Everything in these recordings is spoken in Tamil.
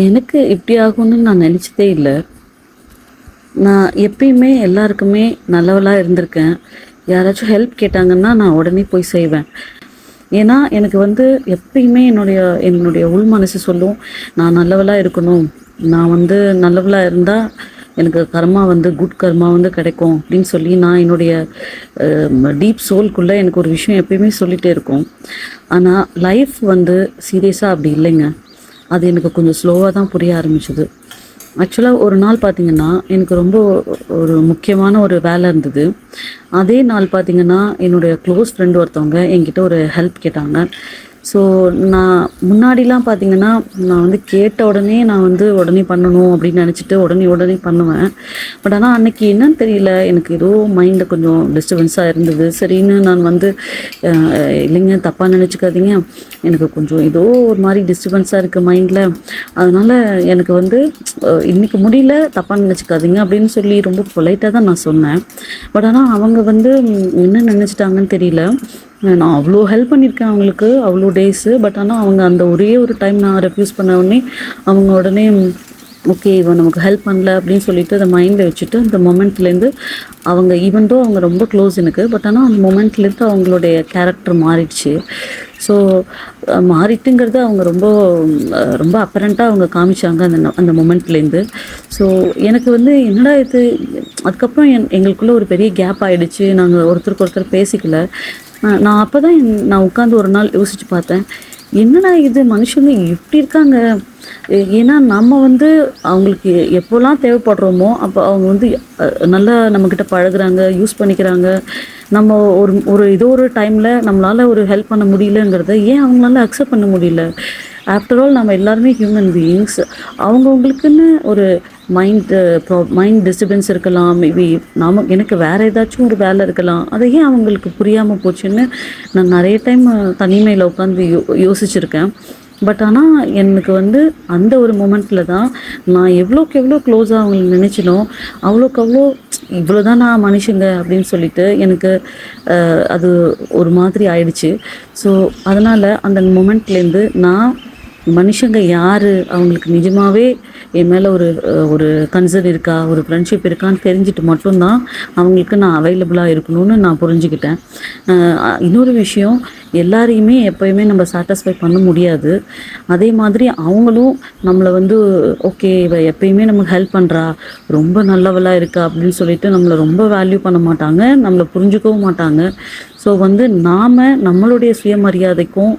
எனக்கு இப்படி ஆகும்னு நான் நினச்சதே இல்லை. நான் எப்பயுமே எல்லாருக்குமே நல்லவளா இருந்திருக்கேன். யாராச்சும் ஹெல்ப் கேட்டாங்கன்னா நான் உடனே போய் செய்வேன். ஏன்னா எனக்கு வந்து எப்பயுமே என்னுடைய உள் மனசு சொல்லும், நான் நல்லவளா இருக்கணும், நான் வந்து நல்லவளா இருந்தால் எனக்கு கர்மா வந்து குட் கர்மா வந்து கிடைக்கும் அப்படின்னு சொல்லி நான் என்னுடைய டீப் சோல்குள்ளே எனக்கு ஒரு விஷயம் எப்பயுமே சொல்லிகிட்டே இருக்கும். ஆனால் லைஃப் வந்து சீரியஸாக அப்படி இல்லைங்க. அது எனக்கு கொஞ்சம் ஸ்லோவாக தான் புரிய ஆரம்பிச்சுது. ஆக்சுவலாக ஒரு நாள் பார்த்திங்கன்னா எனக்கு ரொம்ப ஒரு முக்கியமான ஒரு வேலை இருந்தது. அதே நாள் பார்த்திங்கன்னா என்னுடைய க்ளோஸ் ஃப்ரெண்டு ஒருத்தவங்க என்கிட்ட ஒரு ஹெல்ப் கேட்டாங்க. ஸோ நான் முன்னாடிலாம் பார்த்திங்கன்னா நான் வந்து கேட்ட உடனே நான் வந்து உடனே பண்ணணும் அப்படின்னு நினச்சிட்டு உடனே பண்ணுவேன். பட் ஆனால் அன்னைக்கு என்னன்னு தெரியல, எனக்கு ஏதோ மைண்டில் கொஞ்சம் டிஸ்டர்பன்ஸாக இருந்தது. சரின்னு நான் வந்து இல்லைங்க தப்பாக நினச்சிக்காதீங்க, எனக்கு கொஞ்சம் ஏதோ ஒரு மாதிரி டிஸ்டர்பன்ஸாக இருக்குது மைண்டில், அதனால் எனக்கு வந்து இன்றைக்கி முடியல, தப்பாக நினச்சிக்காதீங்க அப்படின்னு சொல்லி ரொம்ப பொலைட்டாக தான் நான் சொன்னேன். பட் ஆனால் அவங்க வந்து என்ன நினச்சிட்டாங்கன்னு தெரியல. நான் அவ்வளோ ஹெல்ப் பண்ணியிருக்கேன் அவங்களுக்கு அவ்வளோ டேஸு. பட் ஆனால் அவங்க அந்த ஒரே ஒரு டைம் நான் ரெஃப்யூஸ் பண்ண உடனே அவங்க உடனே ஓகே இவன் நமக்கு ஹெல்ப் பண்ணல அப்படின்னு சொல்லிட்டு அதை மைண்டில் வச்சுட்டு அந்த மொமெண்ட்லேருந்து அவங்க ஈவன்தோ அவங்க ரொம்ப க்ளோஸ் எனக்கு, பட் ஆனால் அந்த மொமெண்ட்லேருந்து அவங்களுடைய கேரக்டர் மாறிடுச்சு. ஸோ மாறிட்டுங்கிறது அவங்க ரொம்ப ரொம்ப அப்பரண்ட்டாக அவங்க காமிச்சாங்க அந்த மொமெண்ட்லேருந்து. ஸோ எனக்கு வந்து என்னடா இது, அதுக்கப்புறம் எங்களுக்குள்ளே ஒரு பெரிய கேப் ஆகிடுச்சு, நாங்கள் ஒருத்தருக்கு ஒருத்தர் பேசிக்கல. நான் அப்போ தான் நான் உட்காந்து ஒரு நாள் யோசித்து பார்த்தேன், என்னடா இது மனுஷங்க இப்படி இருக்காங்க. ஏன்னா நம்ம வந்து அவங்களுக்கு எப்போல்லாம் தேவைப்படுறோமோ அப்போ அவங்க வந்து நல்லா நம்மக்கிட்ட பழகுறாங்க, யூஸ் பண்ணிக்கிறாங்க. நம்ம ஒரு ஏதோ ஒரு டைமில் நம்மளால் ஒரு ஹெல்ப் பண்ண முடியலங்கிறத ஏன் அவங்களால அக்செப்ட் பண்ண முடியல? ஆஃப்டர் ஆல் நம்ம எல்லாருமே ஹியூமன் பீயிங்ஸ். அவங்கவுங்களுக்குன்னு ஒரு மைண்ட் டிஸ்டர்பன்ஸ் இருக்கலாம், மேபி எனக்கு வேறு ஏதாச்சும் ஒரு வேலை இருக்கலாம். அதை ஏன் அவங்களுக்கு புரியாமல் போச்சுன்னு நான் நிறைய டைம் தனிமையில் உட்காந்து யோசிச்சுருக்கேன். பட் ஆனால் எனக்கு வந்து அந்த ஒரு மொமெண்ட்டில் தான் நான் எவ்வளோக்கு எவ்வளோ க்ளோஸாக அவங்களை நினச்சினோ அவ்வளோக்கு அவ்வளோ இவ்வளோதான் நான் மனுஷங்க அப்படின்னு சொல்லிட்டு எனக்கு அது ஒரு மாதிரி ஆயிடுச்சு. ஸோ அதனால் அந்த மொமெண்ட்லேருந்து நான் மனுஷங்க யார், அவங்களுக்கு நிஜமாகவே என் மேலே ஒரு ஒரு கன்சர்ன் இருக்கா, ஒரு ஃப்ரெண்ட்ஷிப் இருக்கான்னு தெரிஞ்சுட்டு மட்டும்தான் அவங்களுக்கு நான் அவைலபிளாக இருக்கணும்னு நான் புரிஞ்சுக்கிட்டேன். இன்னொரு விஷயம், எல்லாரையுமே எப்போயுமே நம்ம சாட்டிஸ்ஃபை பண்ண முடியாது. அதே மாதிரி அவங்களும் நம்மளை வந்து ஓகே இவ எப்பயுமே நமக்கு ஹெல்ப் பண்ணுறா, ரொம்ப நல்லவளாக இருக்கா அப்படின்னு சொல்லிட்டு நம்மளை ரொம்ப வேல்யூ பண்ண மாட்டாங்க, நம்மளை புரிஞ்சுக்கவும் மாட்டாங்க. ஸோ வந்து நாம் நம்மளுடைய சுயமரியாதைக்கும்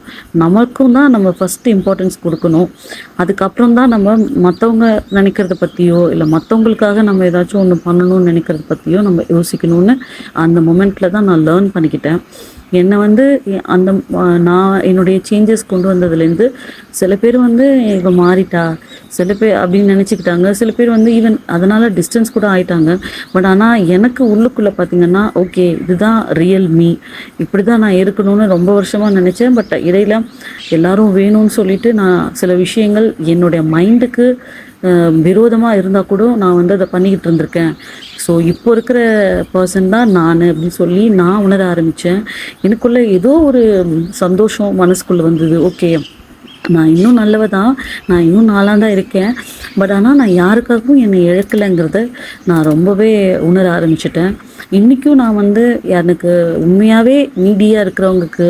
நமக்கும் தான் நம்ம ஃபஸ்ட்டு இம்பார்ட்டன்ஸ் கொடுக்கணும். அதுக்கப்புறம் தான் நம்ம மற்றவங்க நினைக்கிறத பற்றியோ இல்லை மற்றவங்களுக்காக நம்ம ஏதாச்சும் ஒன்று பண்ணணும்னு நினைக்கிறத பற்றியோ நம்ம யோசிக்கணும்னு அந்த மொமெண்ட்டில் தான் நான் லேர்ன் பண்ணிக்கிட்டேன். என்னை வந்து அந்த நான் என்னுடைய சேஞ்சஸ் கொண்டு வந்ததுலேருந்து சில பேர் வந்து இவ மாறிட்டா, சில பேர் அப்படின்னு நினச்சிக்கிட்டாங்க, சில பேர் வந்து ஈவன் அதனால் டிஸ்டன்ஸ் கூட ஆயிட்டாங்க. பட் ஆனால் எனக்கு உள்ளுக்குள்ளே பார்த்திங்கன்னா ஓகே இதுதான் ரியல் மீ, இப்படி தான் நான் இருக்கணும்னு ரொம்ப வருஷமாக நினச்சேன். பட் இடையில் எல்லோரும் வேணும்னு சொல்லிவிட்டு நான் சில விஷயங்கள் என்னுடைய மைண்டுக்கு விரோதமாக இருந்தால் கூட நான் வந்து அதை பண்ணிக்கிட்டு இருந்திருக்கேன். ஸோ இப்போ இருக்கிற பர்சன் தான் நான் அப்படின்னு சொல்லி நான் உணர ஆரம்பித்தேன். எனக்குள்ளே ஏதோ ஒரு சந்தோஷம் மனசுக்குள்ளே வந்தது. ஓகே நான் இன்னும் நல்லவ தான், நான் இன்னும் நாளாக தான் இருக்கேன். பட் ஆனால் நான் யாருக்காகவும் என்னை இழக்கலைங்கிறத நான் ரொம்பவே உணர ஆரம்பிச்சிட்டேன். இன்றைக்கும் நான் வந்து எனக்கு உண்மையாகவே நீடியாக இருக்கிறவங்களுக்கு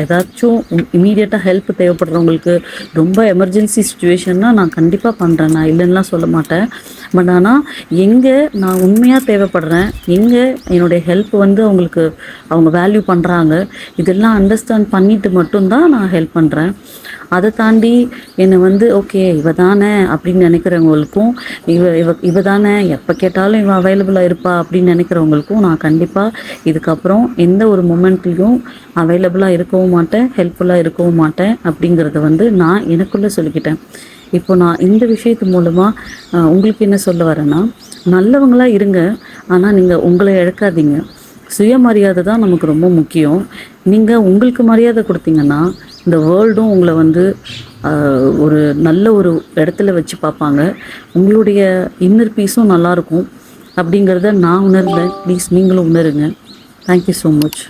ஏதாச்சும் இமீடியட்டாக ஹெல்ப் தேவைப்படுறவங்களுக்கு ரொம்ப எமர்ஜென்சி சுச்சுவேஷன்னா நான் கண்டிப்பாக பண்ணுறேன், நான் இல்லைன்னுலாம் சொல்ல மாட்டேன். பட் ஆனால் எங்கே நான் உண்மையாக தேவைப்படுறேன், எங்கே என்னுடைய ஹெல்ப் வந்து அவங்களுக்கு அவங்க வேல்யூ பண்ணுறாங்க, இதெல்லாம் அண்டர்ஸ்டாண்ட் பண்ணிவிட்டு மட்டும்தான் நான் ஹெல்ப் பண்ணுறேன். அதை தாண்டி என்னை வந்து ஓகே இவ தானே அப்படின்னு நினைக்கிறவங்களுக்கும், இவ தானே எப்போ கேட்டாலும் இவன் அவைலபிளாக இருப்பா அப்படின்னு நினைக்கிறவங்களுக்கும் நான் கண்டிப்பாக இதுக்கப்புறம் எந்த ஒரு மொமெண்ட்லேயும் அவைலபிளாக இருக்கவும் மாட்டேன், ஹெல்ப்ஃபுல்லாக இருக்கவும் மாட்டேன் அப்படிங்கிறத வந்து நான் எனக்குள்ளே சொல்லிக்கிட்டேன். இப்போ நான் இந்த விஷயத்து மூலமாக உங்களுக்கு என்ன சொல்ல வரேன்னா, நல்லவங்களாக இருங்க, ஆனால் நீங்கள் உங்களை இழக்காதீங்க. சுயமரியாதை தான் நமக்கு ரொம்ப முக்கியம். நீங்கள் உங்களுக்கு மரியாதை கொடுத்தீங்கன்னா இந்த வேர்ல்டும் உங்களை வந்து ஒரு நல்ல ஒரு இடத்துல வச்சு பார்ப்பாங்க. உங்களுடைய இன்னர் பீஸும் நல்லாயிருக்கும் அப்படிங்கிறத நான் உணர்ந்தேன். ப்ளீஸ் நீங்களும் உணருங்க. Thank you so much.